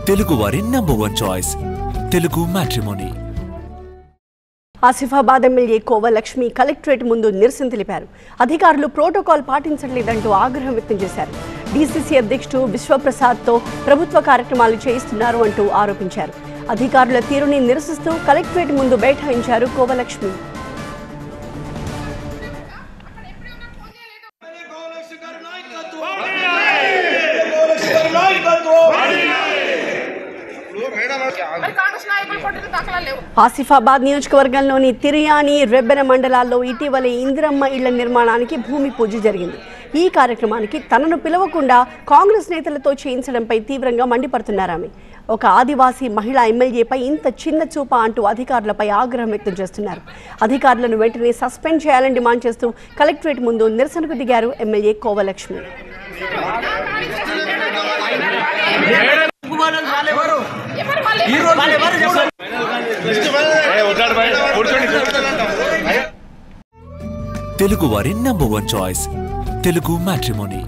తెలుగు వారి number 1 choice Telugu matrimony. Asifabad MLA Kova Lakshmi collectorate ముందు నిరసన తెలిపారు. అధికారులు ప్రోటోకాల్ పాటించట్లేదంటూ ఆగ్రహం వ్యక్తం చేశారు. డీసీసీ అధ్యక్షుడు విశ్వప్రసాద్తో ప్రభుత్వ కార్యక్రమాలు చేయిస్తున్నారు అంటూ ఆరోపించారు. అధికారుల తీరుని నిరసిస్తూ కలెక్టరేట్ ముందు బైఠాయించారు కోవలక్ష్మి. ఆసిఫాబాద్ నియోజకవర్గంలోని తిరియాని, రెబ్బెన మండలాల్లో ఇటీవలే ఇందిరమ్మ ఇళ్ల నిర్మాణానికి భూమి పూజ జరిగింది. ఈ కార్యక్రమానికి తనను పిలవకుండా కాంగ్రెస్ నేతలతో చేయించడంపై తీవ్రంగా మండిపడుతున్నారామె. ఒక ఆదివాసీ మహిళా ఎమ్మెల్యేపై ఇంత చిన్న చూప అంటూ అధికారులపై ఆగ్రహం వ్యక్తం చేస్తున్నారు. అధికారులను వెంటనే సస్పెండ్ చేయాలని డిమాండ్ చేస్తూ కలెక్టరేట్ ముందు నిరసనకు దిగారు ఎమ్మెల్యే కోవలక్ష్మి. తెలుగు వారి నంబర్ 1 చాయిస్ తెలుగు మ్యాట్రిమోనీ.